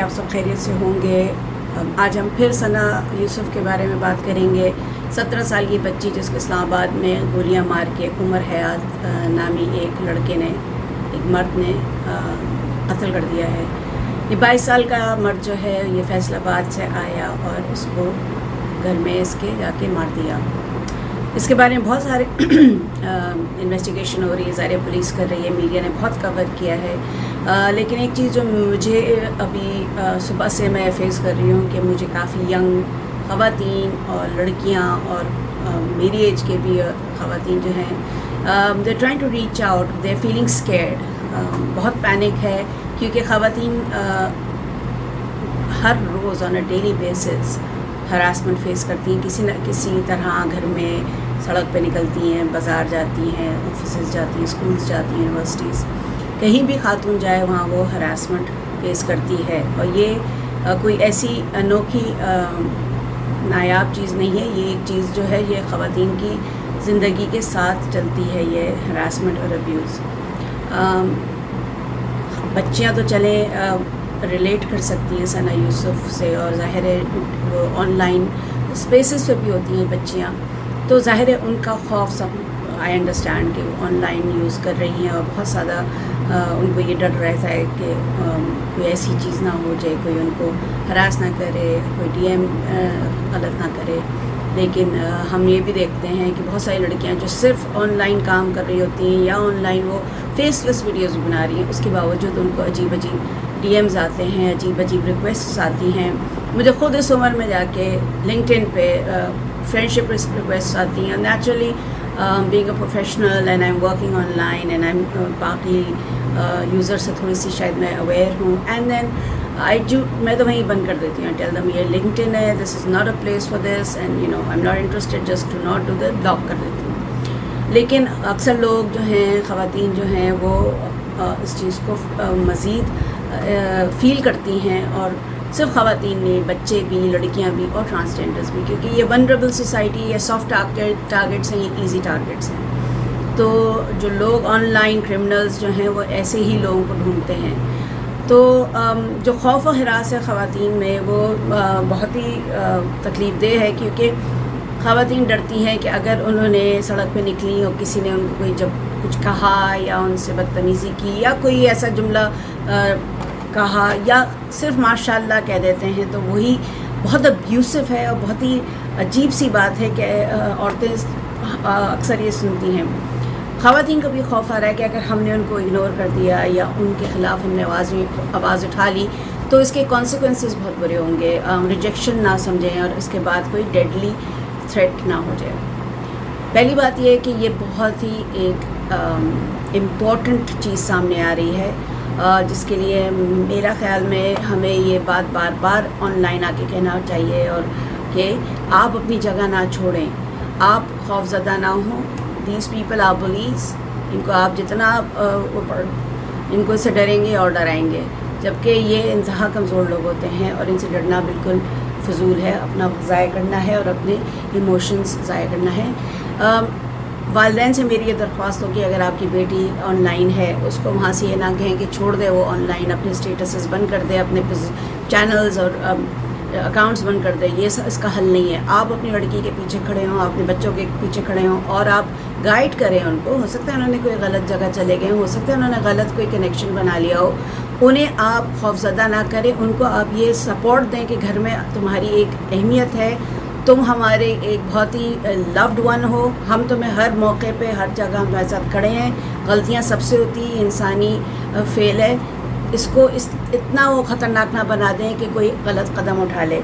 آپ سب خیریت سے ہوں گے۔ آج ہم پھر ثنا یوسف کے بارے میں بات کریں گے۔ 17 سال کی بچی جس کو اسلام آباد میں گولیاں مار کے عمر حیات نامی ایک لڑکے نے، ایک مرد نے قتل کر دیا ہے۔ یہ 22 سال کا مرد جو ہے یہ فیصل آباد سے آیا اور اس کو گھر میں اس کے جا کے مار دیا۔ اس کے بارے میں بہت سارے انویسٹیگیشن ہو رہی ہے، ظاہر پولیس کر رہی ہے، میڈیا نے بہت کور کیا ہے، لیکن ایک چیز جو مجھے ابھی صبح سے میں فیس کر رہی ہوں کہ مجھے کافی ینگ خواتین اور لڑکیاں اور میری ایج کے بھی خواتین جو ہیں they trying to reach out, they feeling scared, بہت پینک ہے کیونکہ خواتین ہر روز on a daily basis harassment face کرتی ہیں، کسی نہ کسی طرح گھر میں سڑک پہ نکلتی ہیں، بازار جاتی ہیں، آفیسز جاتی ہیں، اسکولز جاتی ہیں، یونیورسٹیز، کہیں بھی خاتون جائے وہاں وہ ہراسمنٹ فیس کرتی ہے۔ اور یہ کوئی ایسی انوکھی نایاب چیز نہیں ہے، یہ ایک چیز جو ہے یہ خواتین کی زندگی کے ساتھ چلتی ہے، یہ ہراسمنٹ اور ابیوز۔ بچیاں تو چلیں ریلیٹ کر سکتی ہیں ثنا یوسف سے، اور ظاہر ہے وہ آن لائن اسپیسز پہ بھی ہوتی ہیں بچیاں، تو ظاہر ہے ان کا خوف سب آئی انڈرسٹینڈ کہ وہ آن لائن یوز کر رہی ہیں اور بہت زیادہ ان کو یہ ڈر رہتا ہے کہ کوئی ایسی چیز نہ ہو جائے، کوئی ان کو ہراس نہ کرے، کوئی ڈی ایم غلط نہ کرے۔ لیکن ہم یہ بھی دیکھتے ہیں کہ بہت ساری لڑکیاں جو صرف آن لائن کام کر رہی ہوتی ہیں یا آن لائن وہ فیس لیس ویڈیوز بنا رہی ہیں، اس کے باوجود ان کو عجیب عجیب ڈی ایمز آتے ہیں، عجیب عجیب ریکویسٹس آتی ہیں۔ مجھے خود اس عمر میں جا کے لنکڈ ان پہ فرینڈشپ ریکویسٹ آتی ہیں۔ Naturally being a professional and I am working on line and I am باقی یوزر سے تھوڑی سی شاید میں اویئر ہوں، اینڈ دین میں تو وہیں بند کر دیتی ہوں، ٹیل دم یہ لنکڈ ان ہے، this is not a place for this and you know I am not interested, just to not do that, block کر دیتی ہوں۔ لیکن اکثر لوگ جو ہیں، خواتین جو ہیں، وہ اس چیز کو مزید فیل کرتی ہیں، اور صرف خواتین نہیں، بچے بھی، لڑکیاں بھی اور ٹرانسجینڈرز بھی، کیونکہ یہ ونریبل سوسائٹی، یہ سافٹ ٹارگیٹس ہیں، یہ ایزی ٹارگیٹس ہیں۔ تو جو لوگ آن لائن کرمنلز جو ہیں وہ ایسے ہی لوگوں کو ڈھونڈتے ہیں۔ تو جو خوف و ہراس ہے خواتین میں وہ بہت ہی تکلیف دہ ہے، کیونکہ خواتین ڈرتی ہیں کہ اگر انہوں نے سڑک پہ نکلی اور کسی نے ان کو کوئی جب کچھ کہا یا ان سے بدتمیزی کی یا کوئی ایسا جملہ کہا یا صرف ماشاء اللہ کہہ دیتے ہیں، تو وہی بہت ابیوسو ہے اور بہت ہی عجیب سی بات ہے کہ عورتیں اکثر یہ سنتی ہیں۔ خواتین کو بھی خوف آ رہا ہے کہ اگر ہم نے ان کو اگنور کر دیا یا ان کے خلاف ہم نے آواز اٹھا لی تو اس کے کانسیکوینسز بہت برے ہوں گے، ریجیکشن نہ سمجھیں اور اس کے بعد کوئی ڈیڈلی تھریٹ نہ ہو جائے۔ پہلی بات یہ ہے کہ یہ بہت ہی ایک امپورٹنٹ چیز سامنے آ رہی ہے، جس کے لیے میرا خیال میں ہمیں یہ بات بار بار آن لائن آ کے کہنا چاہیے، اور کہ آپ اپنی جگہ نہ چھوڑیں، آپ خوف زدہ نہ ہوں۔ دیز پیپل آر بلیز، ان کو آپ جتنا ان کو اس سے ڈریں گے اور ڈرائیں گے، جبکہ یہ انتہا کمزور لوگ ہوتے ہیں اور ان سے ڈرنا بالکل فضول ہے، اپنا ضائع کرنا ہے اور اپنے ایموشنز ضائع کرنا ہے۔ والدین سے میری یہ درخواست ہوگی، اگر آپ کی بیٹی آن لائن ہے اس کو وہاں سے یہ نہ کہیں کہ چھوڑ دے وہ آن لائن، اپنے اسٹیٹسز بند کر دے، اپنے چینلز اور اکاؤنٹس بند کر دے، یہ اس کا حل نہیں ہے۔ آپ اپنی لڑکی کے پیچھے کھڑے ہوں، اپنے بچوں کے پیچھے کھڑے ہوں اور آپ گائیڈ کریں ان کو۔ ہو سکتا ہے انہوں نے کوئی غلط جگہ چلے گئے، ہو سکتا ہے انہوں نے غلط کوئی کنیکشن بنا لیا ہو، انہیں آپ خوفزدہ نہ کریں، ان کو آپ یہ سپورٹ دیں کہ گھر میں تمہاری ایک اہمیت ہے، تم ہمارے ایک بہت ہی لوڈ ون ہو، ہم تمہیں ہر موقع پہ ہر جگہ ہمارے ساتھ کھڑے ہیں، غلطیاں سب سے ہوتی ہیں، انسانی فعل ہے، اس کو اتنا وہ خطرناک نہ بنا دیں کہ کوئی غلط قدم اٹھا لے۔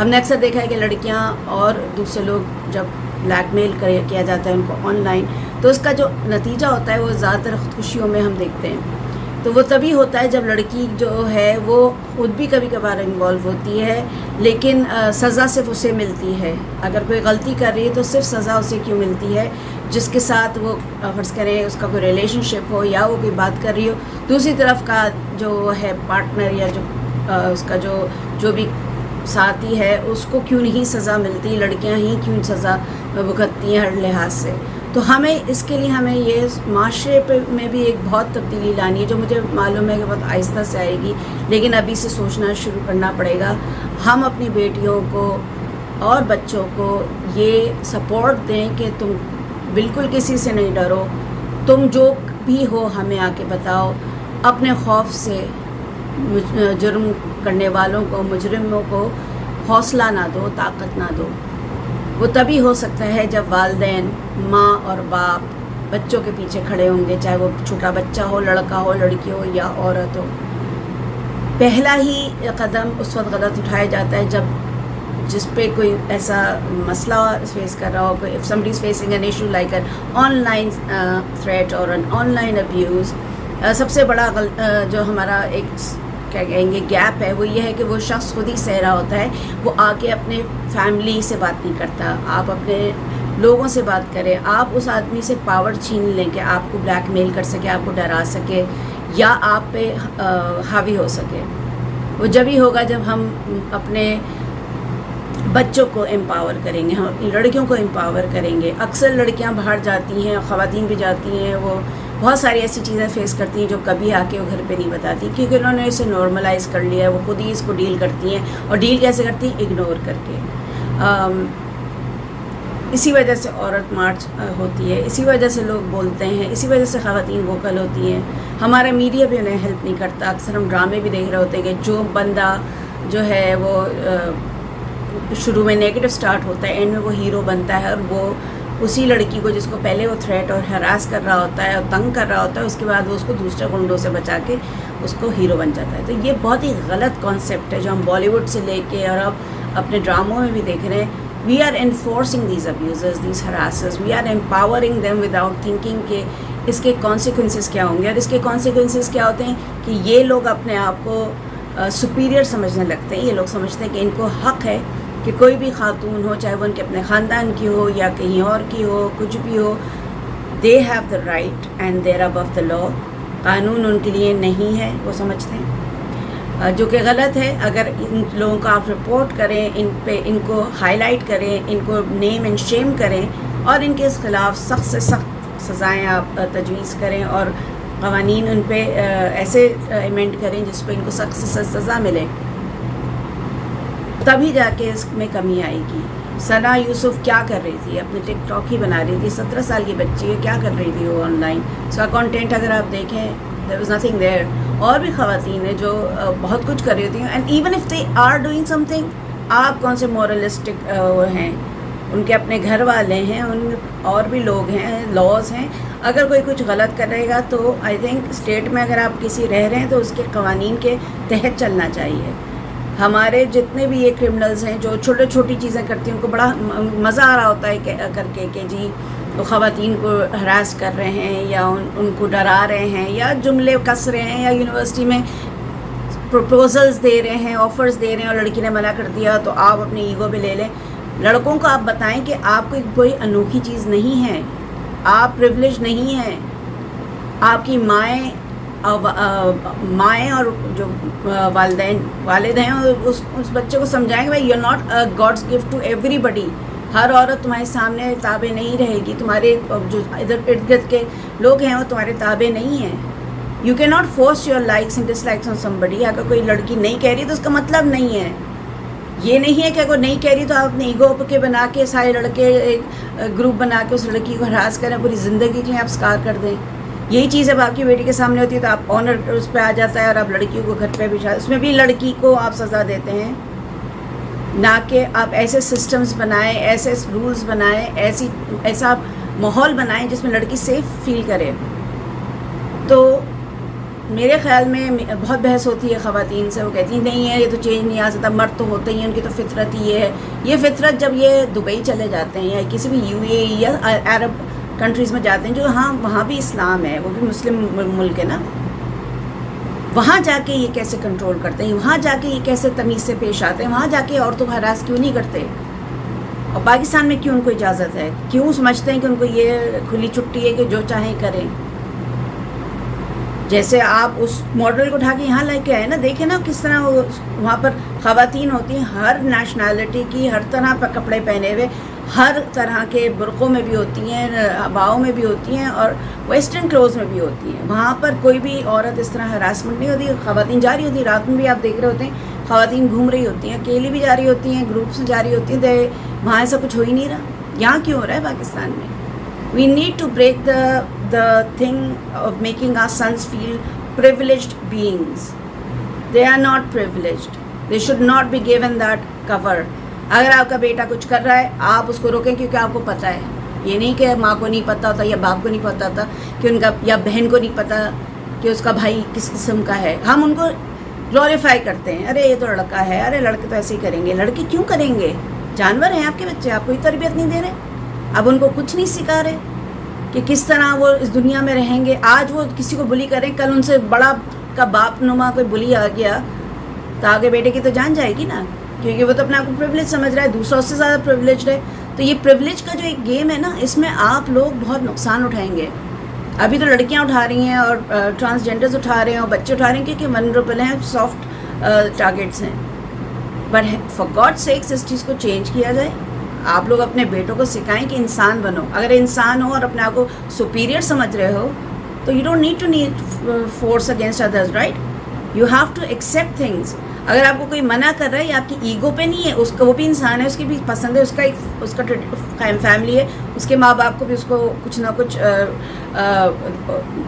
ہم نے اکثر دیکھا ہے کہ لڑکیاں اور دوسرے لوگ جب بلیک میل کیا جاتا ہے ان کو آن لائن، تو اس کا جو نتیجہ ہوتا ہے وہ زیادہ تر خودکشیوں میں ہم دیکھتے ہیں۔ تو وہ تبھی ہوتا ہے جب لڑکی جو ہے وہ خود بھی کبھی کبھار انوالو ہوتی ہے، لیکن سزا صرف اسے ملتی ہے۔ اگر کوئی غلطی کر رہی ہے تو صرف سزا اسے کیوں ملتی ہے جس کے ساتھ وہ فرض کریں اس کا کوئی ریلیشن شپ ہو یا وہ کوئی بات کر رہی ہو، دوسری طرف کا جو ہے پارٹنر یا جو اس کا جو بھی ساتھی ہے اس کو کیوں نہیں سزا ملتی، لڑکیاں ہی کیوں سزا بھگتتی ہیں ہر لحاظ سے۔ تو ہمیں اس کے لیے ہمیں یہ معاشرے پہ میں بھی ایک بہت تبدیلی لانی ہے، جو مجھے معلوم ہے کہ بہت آہستہ سے آئے گی، لیکن ابھی سے سوچنا شروع کرنا پڑے گا. ہم اپنی بیٹیوں کو اور بچوں کو یہ سپورٹ دیں کہ تم بالکل کسی سے نہیں ڈرو، تم جو بھی ہو ہمیں آ کے بتاؤ، اپنے خوف سے جرم کرنے والوں کو، مجرموں کو حوصلہ نہ دو، طاقت نہ دو. وہ تبھی ہو سکتا ہے جب والدین، ماں اور باپ بچوں کے پیچھے کھڑے ہوں گے، چاہے وہ چھوٹا بچہ ہو، لڑکا ہو، لڑکی ہو یا عورت ہو. پہلا ہی قدم اس وقت غلط اٹھایا جاتا ہے جب جس پہ کوئی ایسا مسئلہ فیس کر رہا ہو، کوئی if somebody is facing an issue like an online threat or an online abuse. سب سے بڑا جو ہمارا ایک کیا کہیں گے گیپ ہے وہ یہ ہے کہ وہ شخص خود ہی سہ رہا ہوتا ہے، وہ آ کے اپنے فیملی سے بات نہیں کرتا. آپ اپنے لوگوں سے بات کریں، آپ اس آدمی سے پاور چھین لیں کہ آپ کو بلیک میل کر سکے، آپ کو ڈرا سکے یا آپ پہ حاوی ہو سکے. وہ جب ہی ہوگا جب ہم اپنے بچوں کو امپاور کریں گے، ہم اپنی لڑکیوں کو امپاور کریں گے. اکثر لڑکیاں باہر جاتی ہیں، خواتین بھی جاتی ہیں، وہ بہت ساری ایسی چیزیں فیس کرتی ہیں جو کبھی آ کے وہ گھر پہ نہیں بتاتی، کیونکہ انہوں نے اسے نارملائز کر لیا ہے. وہ خود ہی اس کو ڈیل کرتی ہیں، اور ڈیل کیسے کرتی ہیں؟ اگنور کر کے. اسی وجہ سے عورت مارچ ہوتی ہے، اسی وجہ سے لوگ بولتے ہیں، اسی وجہ سے خواتین ووکل ہوتی ہیں. ہمارا میڈیا بھی انہیں ہیلپ نہیں کرتا. اکثر ہم ڈرامے بھی دیکھ رہے ہوتے ہیں کہ جو بندہ جو ہے وہ شروع میں نیگیٹو سٹارٹ ہوتا ہے، اینڈ میں وہ ہیرو بنتا ہے، اور وہ اسی لڑکی کو جس کو پہلے وہ تھریٹ اور ہراس کر رہا ہوتا ہے اور تنگ کر رہا ہوتا ہے، اس کے بعد وہ اس کو دوسرے گنڈوں سے بچا کے اس کو ہیرو بن جاتا ہے. تو یہ بہت ہی غلط کانسیپٹ ہے جو ہم بالی ووڈ سے لے کے اور اب اپنے ڈراموں میں بھی دیکھ رہے ہیں. We are enforcing these abusers, these harassers, we are empowering them without thinking کہ اس کے کانسیکوینسز کیا ہوں گے. اور اس کے کانسیکوینسز کیا ہوتے ہیں کہ یہ لوگ اپنے آپ کو سپیریئر سمجھنے لگتے ہیں. یہ لوگ سمجھتے ہیں کہ ان کو حق ہے کہ کوئی بھی خاتون ہو، چاہے وہ ان کے اپنے خاندان کی ہو یا کہیں اور کی ہو، کچھ بھی ہو، they have the right and their above the law. قانون ان کے لیے نہیں ہے، وہ سمجھتے ہیں، جو کہ غلط ہے. اگر ان لوگوں کو آپ رپورٹ کریں، ان پہ ان کو ہائی لائٹ کریں، ان کو نیم اینڈ شیم کریں، اور ان کے خلاف سخت سے سخت سزائیں آپ تجویز کریں، اور قوانین ان پہ ایسے ایمینڈ کریں جس پہ ان کو سخت سے سخت سزا ملے، تبھی جا کے اس میں کمی آئے گی. ثنا یوسف کیا کر رہی تھی؟ اپنے ٹک ٹاک ہی بنا رہی تھی. 17 سال کی بچی ہے، کیا کر رہی تھی وہ آن لائن؟ اس کا کانٹینٹ اگر آپ دیکھیں، there was nothing there. اور بھی خواتین ہیں جو بہت کچھ کر رہی ہوتی ہیں، and even if they are doing something, آپ کون سے مورلسٹک ہیں؟ ان کے اپنے گھر والے ہیں، ان اور بھی لوگ ہیں، لاز ہیں. اگر کوئی کچھ غلط کرے گا تو آئی تھنک اسٹیٹ میں اگر آپ کسی رہ رہے ہیں تو اس کے قوانین کے تحت چلنا چاہیے. ہمارے جتنے بھی یہ کرمنلز ہیں جو چھوٹی چیزیں کرتی ہیں، ان کو بڑا مزہ آ رہا ہوتا ہے کر کے کہ جی وہ خواتین کو ہراس کر رہے ہیں یا ان کو ڈرا رہے ہیں یا جملے کس رہے ہیں یا یونیورسٹی میں پروپوزلز دے رہے ہیں، آفرز دے رہے ہیں، اور لڑکی نے منع کر دیا تو آپ اپنے ایگو پہ لے لیں. لڑکوں کو آپ بتائیں کہ آپ کو کوئی انوکھی چیز نہیں ہے، آپ پریولیج نہیں ہیں. آپ کی مائیں اور جو والد ہیں اس بچے کو سمجھائیں گے بھائی you are not God's gift to everybody. ہر عورت تمہارے سامنے تابع نہیں رہے گی، تمہارے جو ادھر ارد گرد کے لوگ ہیں وہ تمہارے تابع نہیں ہیں. You can not force your likes and dislikes on somebody. اگر کوئی لڑکی نہیں کہہ رہی تو اس کا مطلب نہیں ہے. یہ نہیں ہے کہ اگر نہیں کہہ رہی تو آپ اپنے ایگو کے بنا کے سارے لڑکے ایک گروپ بنا کے اس لڑکی کو ہراس کریں، پوری زندگی کے لیے آپ اسکار کر دیں. یہی چیز جب آپ کی بیٹی کے سامنے ہوتی ہے تو آپ آنر اس پہ آ جاتا ہے، اور آپ لڑکیوں کو گھر پہ بٹھا، اس میں بھی لڑکی کو آپ سزا دیتے ہیں. نہ کہ آپ ایسے سسٹمز بنائیں، ایسے رولز بنائیں، ایسا ماحول بنائیں جس میں لڑکی سیف فیل کرے. تو میرے خیال میں بہت بحث ہوتی ہے خواتین سے، وہ کہتی ہیں نہیں ہے یہ تو چینج نہیں آ سکتا، مرد تو ہوتے ہی ہیں، ان کی تو فطرت ہی یہ ہے. یہ فطرت جب یہ دبئی چلے جاتے ہیں یا کسی بھی UAE یا عرب کنٹریز میں جاتے ہیں جو وہاں بھی اسلام ہے، وہ بھی مسلم ملک ہے نا، وہاں جا کے یہ کیسے کنٹرول کرتے ہیں، وہاں جا کے یہ کیسے تمیز سے پیش آتے ہیں، وہاں جا کے عورتوں کو ہراس کیوں نہیں کرتے؟ اور پاکستان میں کیوں ان کو اجازت ہے؟ کیوں سمجھتے ہیں کہ ان کو یہ کھلی چھٹی ہے کہ جو چاہیں کریں؟ جیسے آپ اس ماڈل کو اٹھا کے یہاں لے کے آئے نا، دیکھیں نا کس طرح وہاں پر خواتین ہوتی ہیں، ہر نیشنلٹی کی، ہر طرح پر کپڑے پہنے ہوئے، ہر طرح کے برقعوں میں بھی ہوتی ہیں, اباؤں میں بھی ہوتی ہیں, اور ویسٹرن کلوز میں بھی ہوتی ہیں. وہاں پر کوئی بھی عورت اس طرح ہراسمنٹ نہیں ہوتی. خواتین جا رہی ہوتی ہیں, رات میں بھی آپ دیکھ رہے ہوتے ہیں خواتین گھوم رہی ہوتی ہیں, اکیلی بھی جا رہی ہوتی ہیں, گروپس میں جا رہی ہوتی ہیں. وہاں ایسا کچھ ہو ہی نہیں رہا. یہاں کیوں ہو رہا ہے پاکستان میں؟ We need to break the thing of making our sons feel privileged beings. They are not privileged. They should not be given that cover. اگر آپ کا بیٹا کچھ کر رہا ہے آپ اس کو روکیں کیونکہ آپ کو پتہ ہے. یہ نہیں کہ ماں کو نہیں پتہ ہوتا یا باپ کو نہیں پتہ ہوتا کہ ان کا, یا بہن کو نہیں پتہ کہ اس کا بھائی کس قسم کا ہے. ہم ان کو گلوریفائی کرتے ہیں, ارے یہ تو لڑکا ہے, ارے لڑکے تو ایسے ہی کریں گے. لڑکے کیوں کریں گے؟ جانور ہیں آپ کے بچے, آپ کوئی تربیت نہیں دے رہے, اب ان کو کچھ نہیں سکھا رہے کہ کس طرح وہ اس دنیا میں رہیں گے. آج وہ کسی کو بلی کریں, کل ان سے بڑا کا باپ نما کوئی بلی آ گیا تو آگے بیٹے کی تو جان جائے گی نا, کیونکہ وہ تو اپنے آپ کو پریولیج سمجھ رہا ہے, دوسرا اس سے زیادہ پریولیجڈ ہے. تو یہ پریولیج کا جو ایک گیم ہے نا, اس میں آپ لوگ بہت نقصان اٹھائیں گے. ابھی تو لڑکیاں اٹھا رہی ہیں اور ٹرانسجینڈرز اٹھا رہے ہیں اور بچے اٹھا رہے ہیں کیونکہ ونربل ہیں, سافٹ ٹارگیٹس ہیں. بٹ فار گاڈ سیکس اس چیز کو چینج کیا جائے. آپ لوگ اپنے بیٹوں کو سکھائیں کہ انسان بنو. اگر انسان ہو اور اپنے آپ کو سپیریئر سمجھ رہے ہو تو you don't need to force against others, right? You have to accept things. اگر آپ کو کوئی منع کر رہا ہے یہ آپ کی ایگو پہ نہیں ہے, اس کا وہ بھی انسان ہے, اس کی بھی پسند ہے, اس کا فیملی ہے, اس کے ماں باپ کو بھی اس کو کچھ نہ کچھ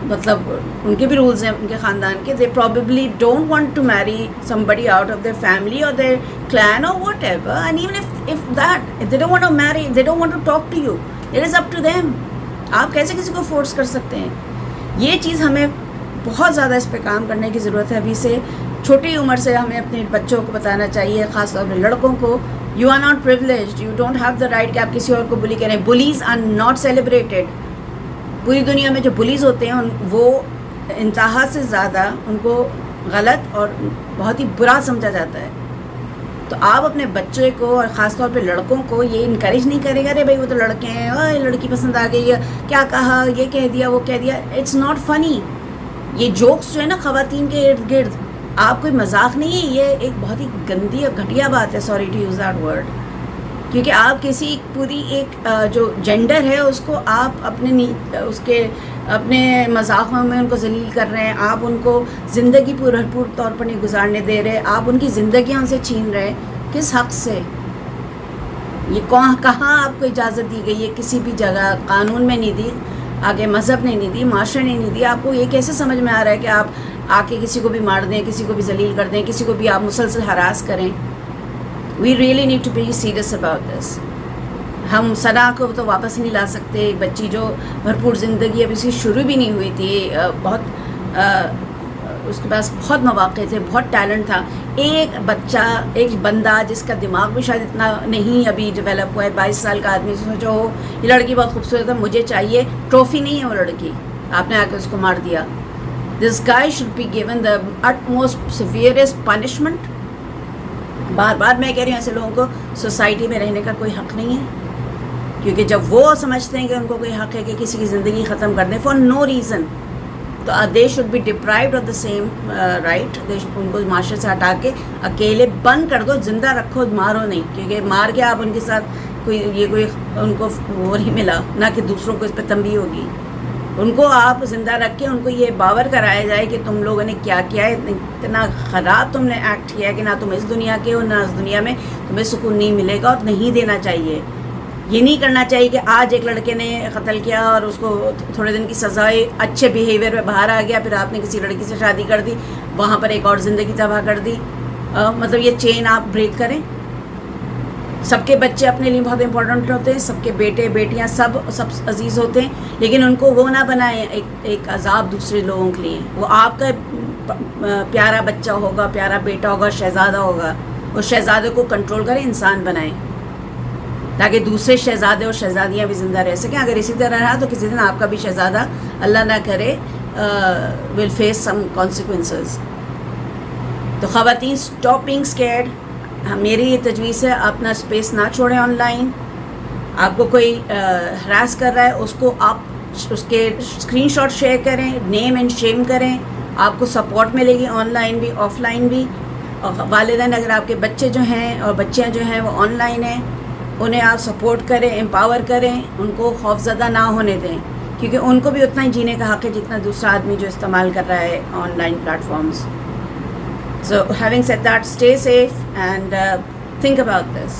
مطلب ان کے بھی رولز ہیں ان کے خاندان کے. They probably don't want to marry somebody out of their family اور their clan or whatever, and even if they don't want to marry, they don't want to talk to you, it is up to them. آپ کیسے کسی کو force کر سکتے ہیں؟ یہ چیز ہمیں بہت زیادہ اس پہ کام کرنے کی ضرورت ہے. ابھی سے چھوٹی عمر سے ہمیں اپنے بچوں کو بتانا چاہیے, خاص طور پہ لڑکوں کو, you are not privileged, you don't have the right کہ آپ کسی اور کو بلی کریں. Bullies are not celebrated. پوری دنیا میں جو بلیز ہوتے ہیں وہ انتہا سے زیادہ ان کو غلط اور بہت ہی برا سمجھا جاتا ہے. تو آپ اپنے بچے کو اور خاص طور پہ لڑکوں کو یہ انکریج نہیں کرے گا, ارے بھائی وہ تو لڑکے ہیں, لڑکی پسند آ گئی, کیا کہا, یہ کہہ دیا, وہ کہہ دیا. اٹس ناٹ فنی. یہ جوکس جو ہے نا خواتین کے ارد گرد, آپ کوئی مذاق نہیں ہے, یہ ایک بہت ہی گندی اور گھٹیا بات ہے. Sorry to use that word. کیونکہ آپ کسی پوری ایک جو جینڈر ہے اس کو آپ اپنے مذاقوں میں ان کو ذلیل کر رہے ہیں. آپ ان کو زندگی بھرپور طور پر نہیں گزارنے دے رہے, آپ ان کی زندگیاں ان سے چھین رہے. کس حق سے؟ یہ کہاں آپ کو اجازت دی گئی ہے؟ کسی بھی جگہ قانون میں نہیں دی, آگے مذہب نے نہیں دی, معاشرے نے نہیں دی. آپ کو یہ کیسے سمجھ میں آ رہا ہے کہ آپ آ کے کسی کو بھی مار دیں, کسی کو بھی ذلیل کر دیں, کسی کو بھی آپ مسلسل ہراس کریں؟ We really need to be serious about this. ہم ثنا کو تو واپس نہیں لا سکتے. بچی جو بھرپور زندگی ابھی سے شروع بھی نہیں ہوئی تھی, اس کے پاس بہت مواقع تھے, بہت ٹیلنٹ تھا. ایک بچہ, ایک بندہ جس کا دماغ بھی شاید اتنا نہیں ابھی ڈیولپ ہوا ہے, 22 سال کا آدمی, سوچو ہو یہ لڑکی بہت خوبصورت ہے, مجھے چاہیے, ٹرافی نہیں ہے وہ لڑکی, آپ نے آ کے اس کو مار دیا. This guy should be given the utmost severest punishment. بار بار میں کہہ رہی ہوں ایسے لوگوں کو سوسائٹی میں رہنے کا کوئی حق نہیں ہے, کیونکہ جب وہ سمجھتے ہیں کہ ان کو کوئی حق ہے کہ کسی کی زندگی ختم کر دیں فار نو ریزن, تو they should be deprived of the same right. ان کو معاشرے سے ہٹا کے اکیلے بند کر دو, زندہ رکھو, مارو نہیں, کیونکہ مار کے آپ ان کے ساتھ کوئی ان کو وہ نہیں ملا, نہ کہ دوسروں کو اس پہ تنبیہ ہوگی. ان کو آپ زندہ رکھ کے ان کو یہ باور کرایا جائے کہ تم لوگوں نے کیا کیا ہے, اتنا خراب تم نے ایکٹ کیا ہے کہ نہ تم اس دنیا کے ہو نہ اس دنیا میں تمہیں سکون نہیں ملے گا, اور نہیں دینا چاہیے. یہ نہیں کرنا چاہیے کہ آج ایک لڑکے نے قتل کیا اور اس کو تھوڑے دن کی سزائے اچھے بیہیویئر میں باہر آ گیا, پھر آپ نے کسی لڑکی سے شادی کر دی, وہاں پر ایک اور زندگی تباہ کر دی. مطلب یہ چین آپ بریک کریں. سب کے بچے اپنے لیے بہت امپورٹنٹ ہوتے ہیں, سب کے بیٹے بیٹیاں سب عزیز ہوتے ہیں, لیکن ان کو وہ نہ بنائیں ایک عذاب دوسرے لوگوں کے لیے. وہ آپ کا پیارا بچہ ہوگا, پیارا بیٹا ہوگا, شہزادہ ہوگا, اس شہزادے کو کنٹرول کریں, انسان بنائیں, تاکہ دوسرے شہزادے اور شہزادیاں بھی زندہ رہ سکیں. اگر اسی طرح رہا تو کسی دن آپ کا بھی شہزادہ, اللہ نہ کرے, ول فیس سم کانسیکوینسز. تو خواتین اسٹاپ بینگ اسکیئرڈ. میری یہ تجویز ہے, اپنا اسپیس نہ چھوڑیں آن لائن. آپ کو کوئی ہراس کر رہا ہے اس کو آپ اس کے اسکرین شاٹ شیئر کریں, نیم اینڈ شیم کریں, آپ کو سپورٹ ملے گی آن لائن بھی آف لائن بھی. اور والدین اگر آپ کے بچے جو ہیں اور بچیاں جو ہیں وہ آن لائن ہیں انہیں آپ سپورٹ کریں، امپاور کریں، ان کو خوف زدہ نہ ہونے دیں، کیونکہ ان کو بھی اتنا ہی جینے کا حق ہے جتنا دوسرا آدمی جو استعمال کر رہا ہے on line platforms. So having said that, stay safe and think about this.